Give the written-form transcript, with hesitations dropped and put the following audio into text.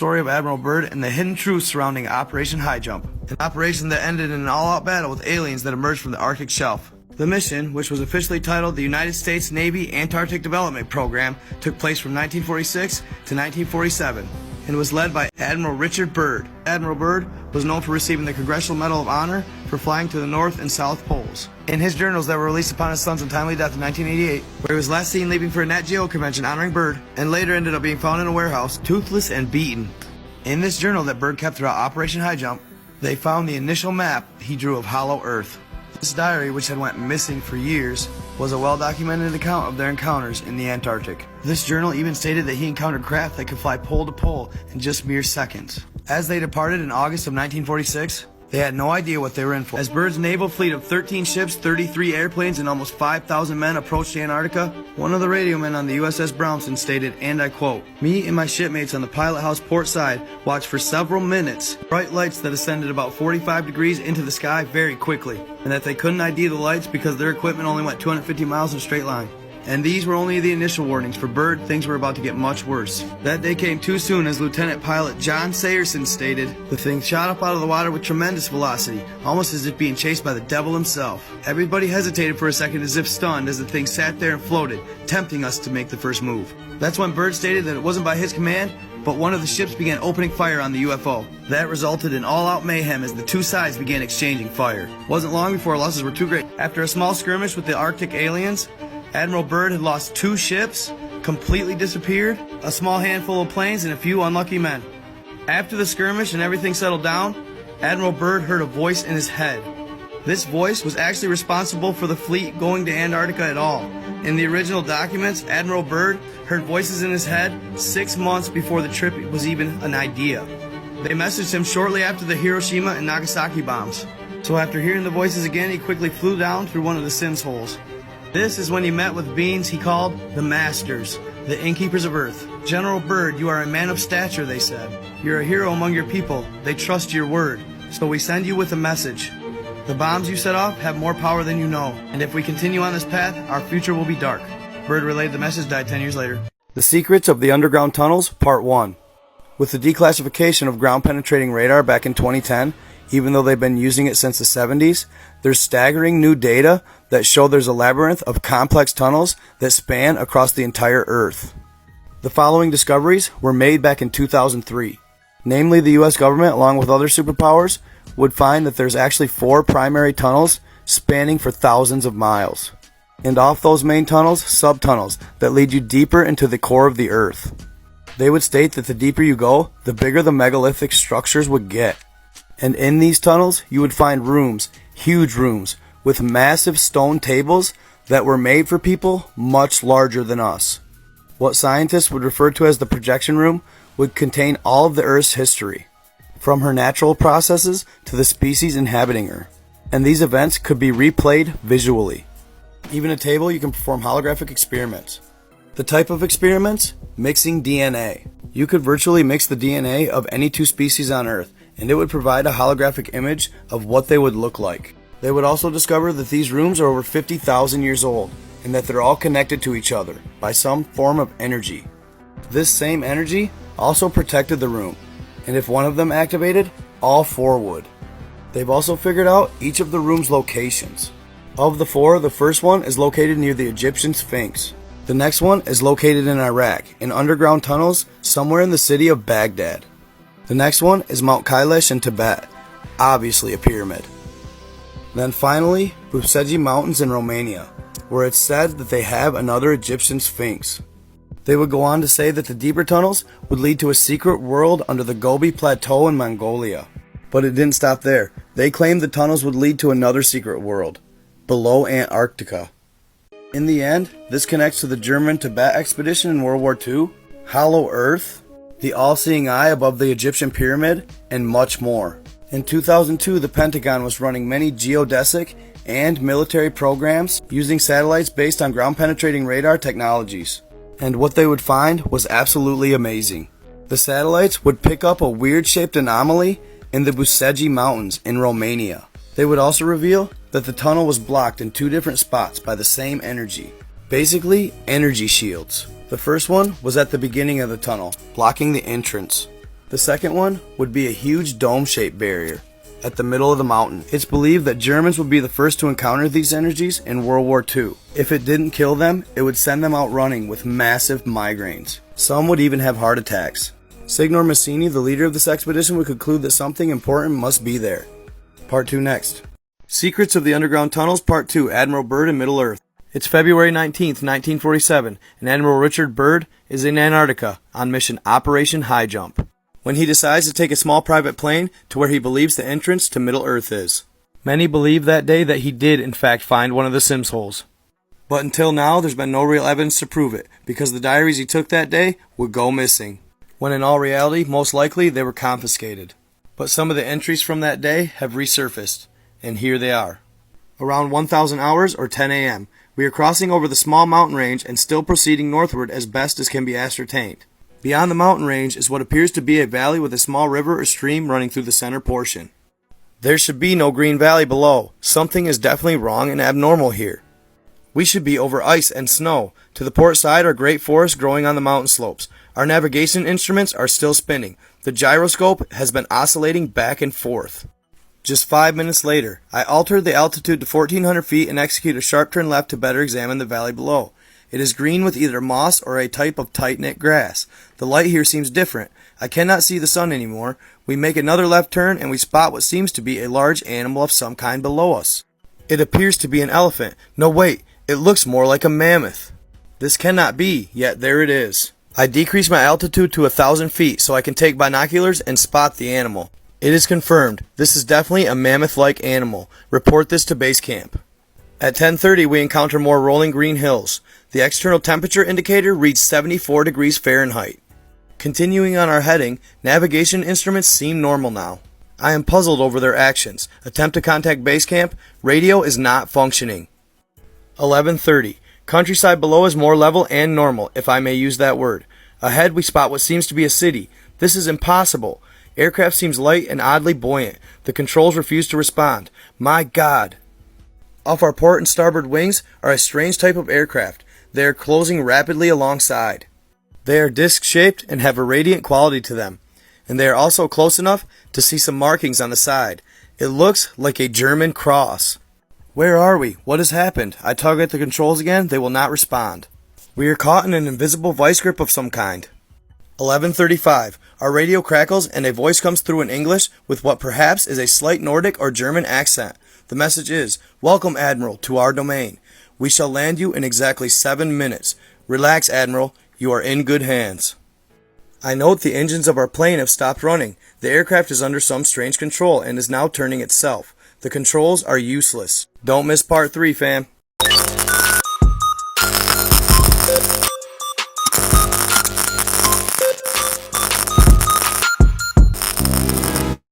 story of Admiral Byrd and the hidden truth surrounding Operation High Jump, an operation that ended in an all-out battle with aliens that emerged from the Arctic shelf. The mission, which was officially titled the United States Navy Antarctic Development Program, took place from 1946 to 1947 and was led by Admiral Richard Byrd. Admiral Byrd was known for receiving the Congressional Medal of Honor for flying to the North and South Poles. In his journals that were released upon his son's untimely death in 1988, where he was last seen leaving for a Nat Geo convention honoring Byrd, and later ended up being found in a warehouse, toothless and beaten. In this journal that Byrd kept throughout Operation High Jump, they found the initial map he drew of Hollow Earth. This diary, which had went missing for years, was a well-documented account of their encounters in the Antarctic. This journal even stated that he encountered craft that could fly pole to pole in just mere seconds. As they departed in August of 1946, they had no idea what they were in for. As Byrd's naval fleet of 13 ships, 33 airplanes, and almost 5,000 men approached Antarctica, one of the radiomen on the USS Brownson stated, and I quote, "Me and my shipmates on the pilot house port side watched for several minutes bright lights that ascended about 45 degrees into the sky very quickly, and that they couldn't ID the lights because their equipment only went 250 miles in a straight line. And these were only the initial warnings. For Byrd, things were about to get much worse. That day came too soon, as Lieutenant Pilot John Sayerson stated. The thing shot up out of the water with tremendous velocity, almost as if being chased by the devil himself. Everybody hesitated for a second as if stunned as the thing sat there and floated, tempting us to make the first move. That's when Byrd stated that it wasn't by his command, but one of the ships began opening fire on the UFO. That resulted in all-out mayhem as the two sides began exchanging fire. Wasn't long before losses were too great. After a small skirmish with the Arctic aliens, Admiral Byrd had lost 2 ships, completely disappeared, a small handful of planes, and a few unlucky men. After the skirmish and everything settled down, Admiral Byrd heard a voice in his head. This voice was actually responsible for the fleet going to Antarctica at all. In the original documents, Admiral Byrd heard voices in his head 6 months before the trip was even an idea. They messaged him shortly after the Hiroshima and Nagasaki bombs. So after hearing the voices again, he quickly flew down through one of the Symmes Holes. This is when he met with beings he called the Masters, the Innkeepers of Earth. "General Byrd, you are a man of stature," they said. "You're a hero among your people. They trust your word. So we send you with a message. The bombs you set off have more power than you know, and if we continue on this path, our future will be dark." Byrd relayed the message, died 10 years later. The Secrets of the Underground Tunnels, Part 1. With the declassification of ground-penetrating radar back in 2010, even though they've been using it since the 70s, there's staggering new data that show there's a labyrinth of complex tunnels that span across the entire Earth. The following discoveries were made back in 2003. Namely, the US government, along with other superpowers, would find that there's actually 4 primary tunnels spanning for thousands of miles. And off those main tunnels, subtunnels that lead you deeper into the core of the Earth. They would state that the deeper you go, the bigger the megalithic structures would get. And in these tunnels, you would find rooms, huge rooms, with massive stone tables that were made for people much larger than us. What scientists would refer to as the projection room would contain all of the Earth's history, from her natural processes to the species inhabiting her. And these events could be replayed visually. Even a table you can perform holographic experiments. The type of experiments? Mixing DNA. You could virtually mix the DNA of any 2 species on Earth, and it would provide a holographic image of what they would look like. They would also discover that these rooms are over 50,000 years old, and that they're all connected to each other by some form of energy. This same energy also protected the room, and if one of them activated, all 4 would. They've also figured out each of the room's locations. Of the 4, the first one is located near the Egyptian Sphinx. The next one is located in Iraq, in underground tunnels somewhere in the city of Baghdad. The next one is Mount Kailash in Tibet, obviously a pyramid. Then finally, Buseji Mountains in Romania, where it's said that they have another Egyptian Sphinx. They would go on to say that the deeper tunnels would lead to a secret world under the Gobi Plateau in Mongolia. But it didn't stop there. They claimed the tunnels would lead to another secret world, below Antarctica. In the end, this connects to the German Tibet expedition in World War II, Hollow Earth, the all-seeing eye above the Egyptian pyramid, and much more. In 2002, the Pentagon was running many geodesic and military programs using satellites based on ground-penetrating radar technologies. And what they would find was absolutely amazing. The satellites would pick up a weird-shaped anomaly in the Buseji Mountains in Romania. They would also reveal that the tunnel was blocked in 2 different spots by the same energy. Basically, energy shields. The first one was at the beginning of the tunnel, blocking the entrance. The second one would be a huge dome-shaped barrier at the middle of the mountain. It's believed that Germans would be the first to encounter these energies in World War II. If it didn't kill them, it would send them out running with massive migraines. Some would even have heart attacks. Signor Massini, the leader of this expedition, would conclude that something important must be there. Part 2 next. Secrets of the Underground Tunnels, Part 2, Admiral Byrd and Middle Earth. It's February 19th, 1947, and Admiral Richard Byrd is in Antarctica on mission Operation High Jump, when he decides to take a small private plane to where he believes the entrance to Middle Earth is. Many believe that day that he did in fact find one of the Symmes Holes. But until now, there's been no real evidence to prove it, because the diaries he took that day would go missing, when in all reality, most likely, they were confiscated. But some of the entries from that day have resurfaced, and here they are. Around 1000 hours or 10 a.m., we are crossing over the small mountain range and still proceeding northward as best as can be ascertained. Beyond the mountain range is what appears to be a valley with a small river or stream running through the center portion. There should be no green valley below. Something is definitely wrong and abnormal here. We should be over ice and snow. To the port side are great forests growing on the mountain slopes. Our navigation instruments are still spinning. The gyroscope has been oscillating back and forth. Just 5 minutes later, I altered the altitude to 1400 feet and execute a sharp turn left to better examine the valley below. It is green with either moss or a type of tight-knit grass. The light here seems different. I cannot see the sun anymore. We make another left turn and we spot what seems to be a large animal of some kind below us. It appears to be an elephant. No, wait, it looks more like a mammoth. This cannot be, yet there it is. I decrease my altitude to 1000 feet so I can take binoculars and spot the animal. It is confirmed. This is definitely a mammoth-like animal. Report this to base camp. At 10:30, we encounter more rolling green hills. The external temperature indicator reads 74 degrees Fahrenheit. Continuing on our heading, navigation instruments seem normal now. I am puzzled over their actions. Attempt to contact base camp. Radio is not functioning. 11:30. Countryside below is more level and normal, if I may use that word. Ahead, we spot what seems to be a city. This is impossible. Aircraft seems light and oddly buoyant. The controls refuse to respond. My God. Off our port and starboard wings are a strange type of aircraft. They are closing rapidly alongside. They are disc-shaped and have a radiant quality to them. And they are also close enough to see some markings on the side. It looks like a German cross. Where are we? What has happened? I tug at the controls again. They will not respond. We are caught in an invisible vice grip of some kind. 11:35. Our radio crackles and a voice comes through in English with what perhaps is a slight Nordic or German accent. The message is, "Welcome, Admiral, to our domain. We shall land you in exactly 7 minutes. Relax, Admiral. You are in good hands." I note the engines of our plane have stopped running. The aircraft is under some strange control and is now turning itself. The controls are useless. Don't miss part 3, fam.